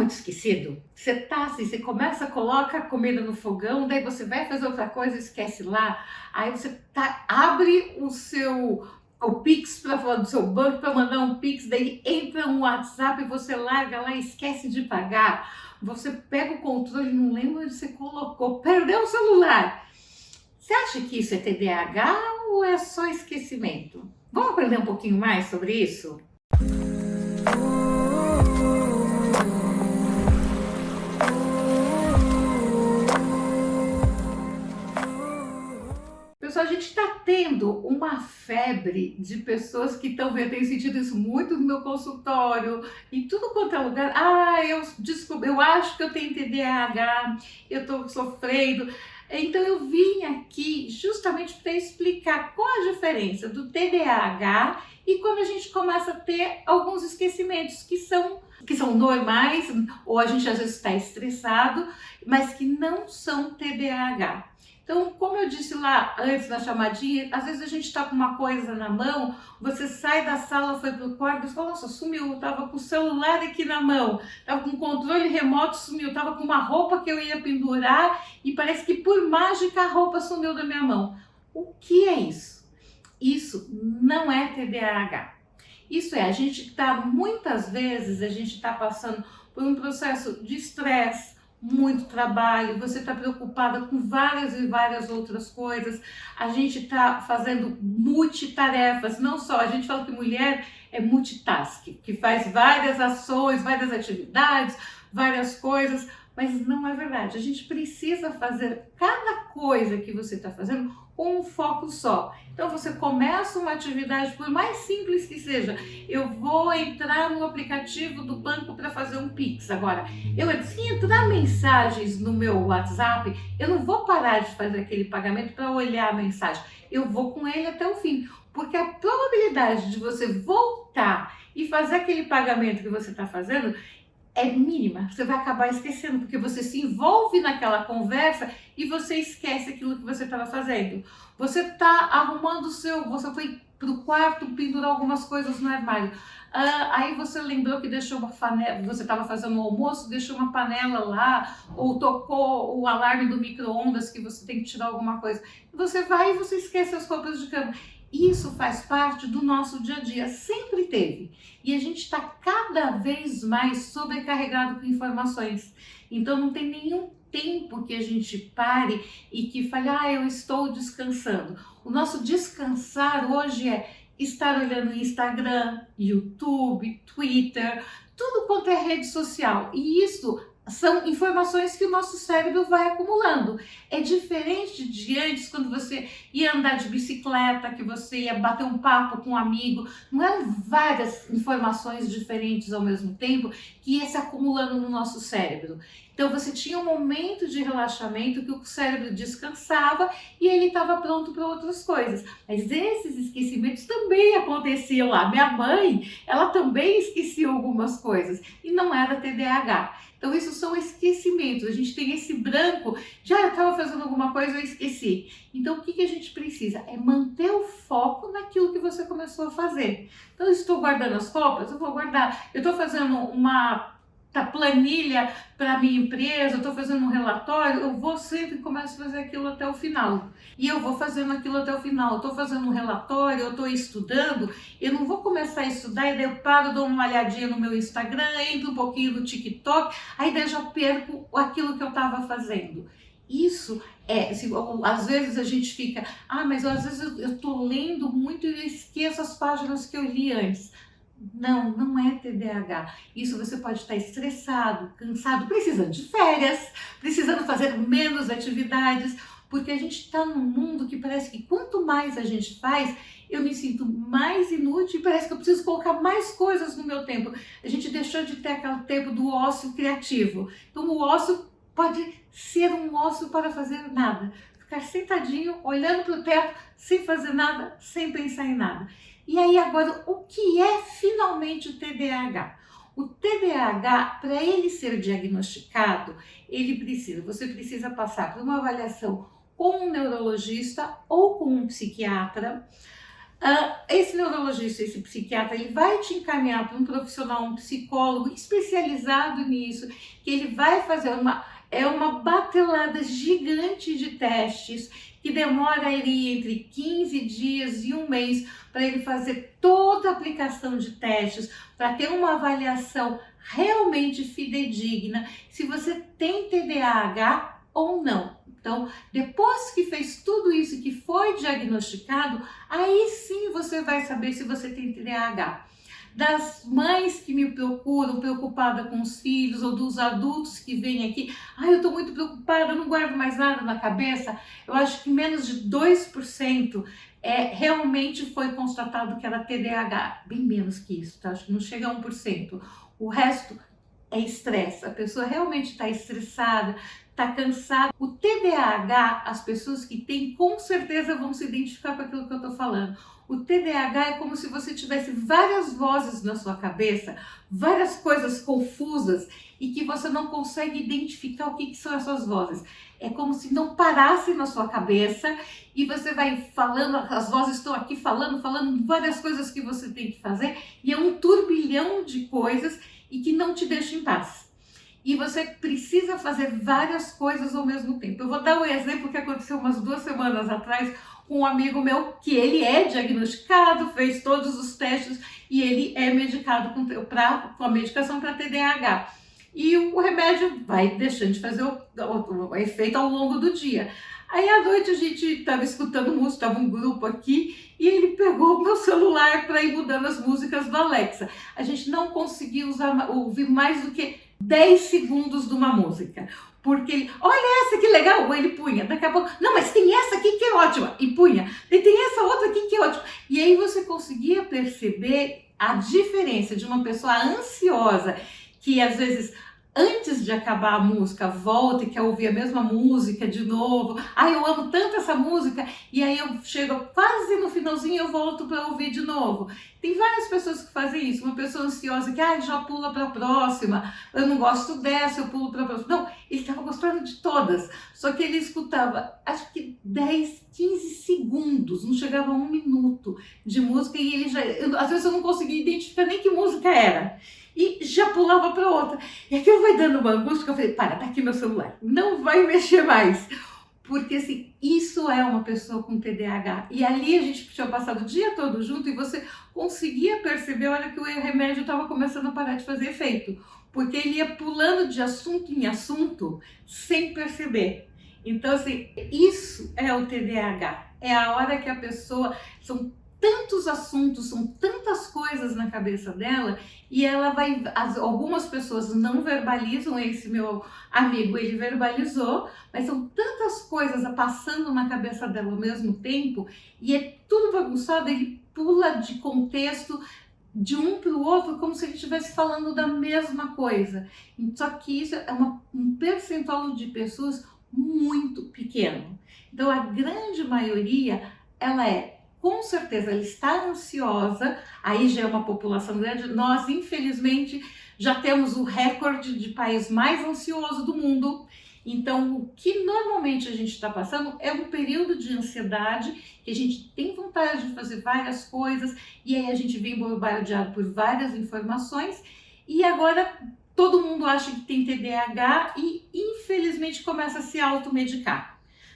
muito esquecido? Você tá assim, você começa, coloca a comida no fogão, daí você vai fazer outra coisa, esquece lá, aí você abre o Pix para falar do seu banco para mandar um Pix, daí entra um WhatsApp e você larga lá e esquece de pagar. Você pega o controle, não lembra onde você colocou, perdeu o celular. Você acha que isso é TDAH ou é só esquecimento? Vamos aprender um pouquinho mais sobre isso? Pessoal, a gente está tendo uma febre de pessoas que estão vendo, eu tenho sentido isso muito no meu consultório, em tudo quanto é lugar. Eu descobri, eu acho que eu tenho TDAH, eu estou sofrendo. Então eu vim aqui justamente para explicar qual a diferença do TDAH e quando a gente começa a ter alguns esquecimentos que são normais, ou a gente às vezes está estressado, mas que não são TDAH. Então, como eu disse lá antes na chamadinha, às vezes a gente está com uma coisa na mão, você sai da sala, foi para o quarto e fala, nossa, sumiu, eu estava com o celular aqui na mão, estava com o controle remoto, sumiu, estava com uma roupa que eu ia pendurar e parece que por mágica a roupa sumiu da minha mão. O que é isso? Isso não é TDAH. Isso é, muitas vezes a gente está passando por um processo de estresse, muito trabalho, você está preocupada com várias e várias outras coisas, a gente está fazendo multitarefas, não só, a gente fala que mulher é multitask, que faz várias ações, várias atividades, várias coisas, mas não é verdade, a gente precisa fazer cada coisa que você está fazendo com um foco só. Então você começa uma atividade, por mais simples que seja, eu vou entrar no aplicativo do banco para fazer um Pix. Agora, se entrar mensagens no meu WhatsApp, eu não vou parar de fazer aquele pagamento para olhar a mensagem. Eu vou com ele até o fim, porque a probabilidade de você voltar e fazer aquele pagamento que você está fazendo é mínima, você vai acabar esquecendo, porque você se envolve naquela conversa e você esquece aquilo que você estava fazendo. Você está arrumando você foi para o quarto pendurar algumas coisas no armário. Aí você lembrou que deixou uma panela, você estava fazendo o almoço, deixou uma panela lá, ou tocou o alarme do micro-ondas que você tem que tirar alguma coisa. Você vai e você esquece as roupas de cama. Isso faz parte do nosso dia a dia, sempre teve. E a gente está cada vez mais sobrecarregado com informações. Então não tem nenhum tempo que a gente pare e que fale, eu estou descansando. O nosso descansar hoje é estar olhando Instagram, YouTube, Twitter, tudo quanto é rede social. E isso são informações que o nosso cérebro vai acumulando. É diferente de antes, quando você ia andar de bicicleta, que você ia bater um papo com um amigo, não eram várias informações diferentes ao mesmo tempo que ia se acumulando no nosso cérebro. Então você tinha um momento de relaxamento que o cérebro descansava e ele estava pronto para outras coisas. Mas esses esquecimentos também aconteciam lá. Minha mãe, ela também esquecia algumas coisas e não era TDAH. Então isso são esquecimentos, a gente tem esse branco, eu estava fazendo alguma coisa, eu esqueci. Então o que a gente precisa? É manter o foco naquilo que você começou a fazer. Então eu estou guardando as roupas, eu vou guardar. Eu estou fazendo uma planilha para a minha empresa, eu estou fazendo um relatório, eu vou sempre começo a fazer aquilo até o final. E eu vou fazendo aquilo até o final. Eu estou fazendo um relatório, eu estou estudando, eu não vou começar a estudar e daí eu paro, dou uma olhadinha no meu Instagram, entro um pouquinho no TikTok, aí daí eu já perco aquilo que eu estava fazendo. Isso às vezes a gente fica, mas às vezes eu estou lendo muito e eu esqueço as páginas que eu li antes. Não é TDAH. Isso você pode estar estressado, cansado, precisando de férias, precisando fazer menos atividades, porque a gente está num mundo que parece que quanto mais a gente faz, eu me sinto mais inútil e parece que eu preciso colocar mais coisas no meu tempo. A gente deixou de ter aquele tempo do ócio criativo. Então o ócio pode ser um ócio para fazer nada. Ficar sentadinho, olhando para o teto, sem fazer nada, sem pensar em nada. E aí agora, o que é finalmente o TDAH? O TDAH, para ele ser diagnosticado, você precisa passar por uma avaliação com um neurologista ou com um psiquiatra, Esse neurologista, esse psiquiatra, ele vai te encaminhar para um profissional, um psicólogo especializado nisso, que ele vai fazer uma batelada gigante de testes, que demora ele entre 15 dias e um mês para ele fazer toda a aplicação de testes, para ter uma avaliação realmente fidedigna se você tem TDAH ou não. Então, depois que fez tudo isso, que foi diagnosticado, aí sim você vai saber se você tem TDAH. Das mães que me procuram, preocupada com os filhos, ou dos adultos que vêm aqui, eu estou muito preocupada, eu não guardo mais nada na cabeça, eu acho que menos de 2% realmente foi constatado que era TDAH, bem menos que isso, tá? Acho que não chega a 1%. O resto é estresse, a pessoa realmente está estressada, está cansada. O TDAH, as pessoas que têm, com certeza vão se identificar com aquilo que eu estou falando. O TDAH é como se você tivesse várias vozes na sua cabeça, várias coisas confusas e que você não consegue identificar o que são essas vozes. É como se não parasse na sua cabeça e você vai falando, as vozes estão aqui falando várias coisas que você tem que fazer e é um turbilhão de coisas e que não te deixa em paz. E você precisa fazer várias coisas ao mesmo tempo. Eu vou dar um exemplo que aconteceu umas 2 semanas atrás com um amigo meu, que ele é diagnosticado, fez todos os testes e ele é medicado com a medicação para TDAH. E o remédio vai deixando de fazer o efeito ao longo do dia. Aí à noite a gente estava escutando música, estava um grupo aqui e ele pegou o meu celular para ir mudando as músicas do Alexa. A gente não conseguiu ouvir mais do que 10 segundos de uma música. Porque ele, olha essa que legal, ou ele punha, daqui a pouco, não, mas tem essa aqui que é ótima, e punha, e tem essa outra aqui que é ótima. E aí você conseguia perceber a diferença de uma pessoa ansiosa, que às vezes, antes de acabar a música, volta e quer ouvir a mesma música de novo. Eu amo tanto essa música, e aí eu chego quase no finalzinho e eu volto para ouvir de novo. Tem várias pessoas que fazem isso. Uma pessoa ansiosa que já pula para a próxima, eu não gosto dessa, eu pulo para a próxima. Não, ele estava gostando de todas, só que ele escutava, acho que 10, 15 segundos, não chegava a 1 minuto de música, e ele às vezes eu não conseguia identificar nem que música era. E já pulava para outra. E aquilo vai dando uma angústia que eu falei, tá aqui meu celular, não vai mexer mais. Porque assim, isso é uma pessoa com TDAH. E ali a gente tinha passado o dia todo junto e você conseguia perceber, olha, que o remédio estava começando a parar de fazer efeito. Porque ele ia pulando de assunto em assunto sem perceber. Então assim, isso é o TDAH. É a hora que a pessoa... São tantos assuntos, são tantas coisas na cabeça dela e ela vai... Algumas pessoas não verbalizam, esse meu amigo, ele verbalizou, mas são tantas coisas passando na cabeça dela ao mesmo tempo e é tudo bagunçado, ele pula de contexto de um para o outro como se ele estivesse falando da mesma coisa. Só que isso é um percentual de pessoas muito pequeno. Então a grande maioria, com certeza, ela está ansiosa, aí já é uma população grande. Nós, infelizmente, já temos o recorde de país mais ansioso do mundo. Então, o que normalmente a gente está passando é um período de ansiedade, que a gente tem vontade de fazer várias coisas, e aí a gente vem bombardeado por várias informações, e agora todo mundo acha que tem TDAH e, infelizmente, começa a se automedicar.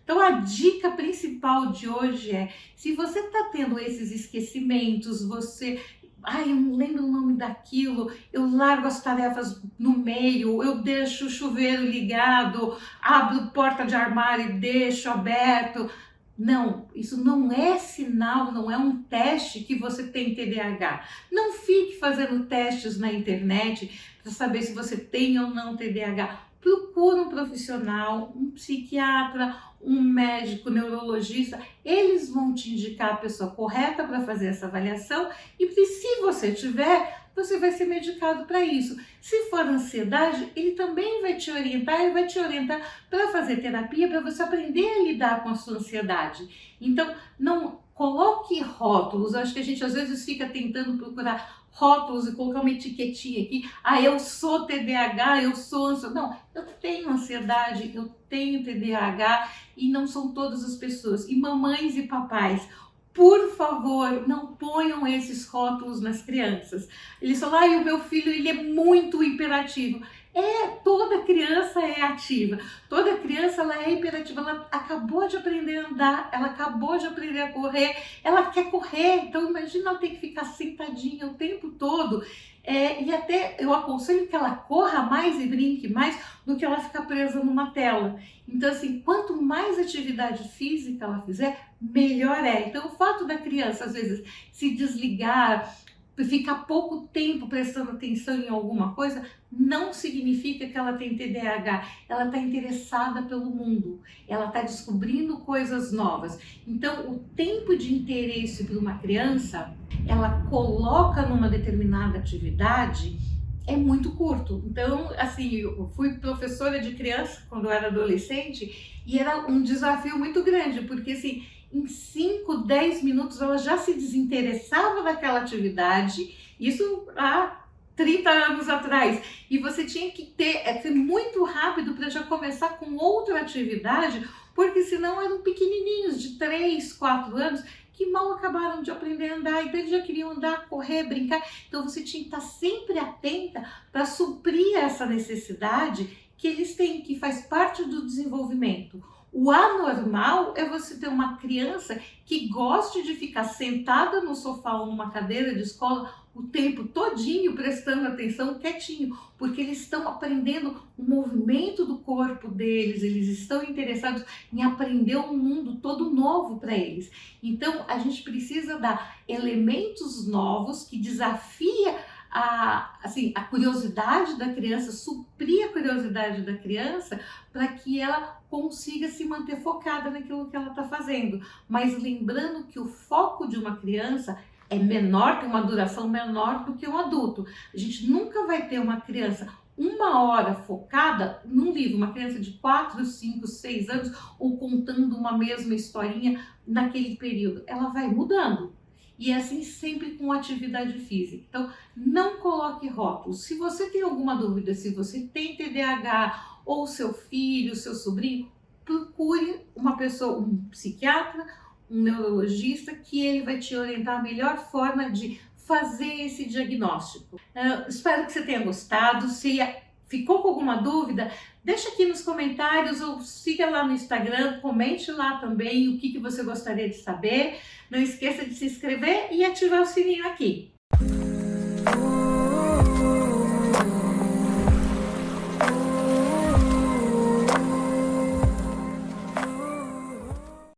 Então a dica principal de hoje é, se você está tendo esses esquecimentos, eu não lembro o nome daquilo, eu largo as tarefas no meio, eu deixo o chuveiro ligado, abro porta de armário e deixo aberto. Não, isso não é sinal, não é um teste que você tem TDAH. Não fique fazendo testes na internet para saber se você tem ou não TDAH. Procura um profissional, um psiquiatra, um médico neurologista, eles vão te indicar a pessoa correta para fazer essa avaliação e se você tiver, você vai ser medicado para isso. Se for ansiedade, ele também vai te orientar e vai te orientar para fazer terapia, para você aprender a lidar com a sua ansiedade. Então, não coloque rótulos. Acho que a gente às vezes fica tentando procurar rótulos e colocar uma etiquetinha aqui. Eu sou TDAH, eu sou ansioso. Não, eu tenho ansiedade, eu tenho TDAH e não são todas as pessoas. E mamães e papais, Por favor, não ponham esses rótulos nas crianças. Eles falam, ai, o meu filho ele é muito hiperativo. Toda criança é ativa, toda criança ela é hiperativa, ela acabou de aprender a andar, ela acabou de aprender a correr, ela quer correr, então imagina ela ter que ficar sentadinha o tempo todo. E até eu aconselho que ela corra mais e brinque mais do que ela ficar presa numa tela. Então assim, quanto mais atividade física ela fizer, melhor é. Então o fato da criança às vezes se desligar, ficar pouco tempo prestando atenção em alguma coisa, não significa que ela tem TDAH. Ela está interessada pelo mundo, ela está descobrindo coisas novas. Então, o tempo de interesse para uma criança, ela coloca numa determinada atividade, é muito curto. Então, assim, eu fui professora de criança quando eu era adolescente e era um desafio muito grande, porque assim, em 5, 10 minutos ela já se desinteressava daquela atividade, isso há 30 anos atrás, e você tinha que ser muito rápido para já começar com outra atividade, porque senão eram pequenininhos de 3, 4 anos que mal acabaram de aprender a andar, então eles já queriam andar, correr, brincar, então você tinha que estar sempre atenta para suprir essa necessidade que eles têm, que faz parte do desenvolvimento. O anormal é você ter uma criança que goste de ficar sentada no sofá ou numa cadeira de escola o tempo todinho, prestando atenção, quietinho, porque eles estão aprendendo o movimento do corpo deles, eles estão interessados em aprender um mundo todo novo para eles. Então, a gente precisa dar elementos novos que desafia a curiosidade da criança, suprir a curiosidade da criança para que ela consiga se manter focada naquilo que ela está fazendo. Mas lembrando que o foco de uma criança é menor, tem uma duração menor do que um adulto. A gente nunca vai ter uma criança 1 hora focada num livro, uma criança de 4, 5, 6 anos ou contando uma mesma historinha naquele período. Ela vai mudando. E é assim sempre com atividade física. Então, não coloque rótulos. Se você tem alguma dúvida, se você tem TDAH ou seu filho, seu sobrinho, procure uma pessoa, um psiquiatra, um neurologista, que ele vai te orientar a melhor forma de fazer esse diagnóstico. Espero que você tenha gostado. Se ficou com alguma dúvida, deixa aqui nos comentários ou siga lá no Instagram, comente lá também o que você gostaria de saber. Não esqueça de se inscrever e ativar o sininho aqui.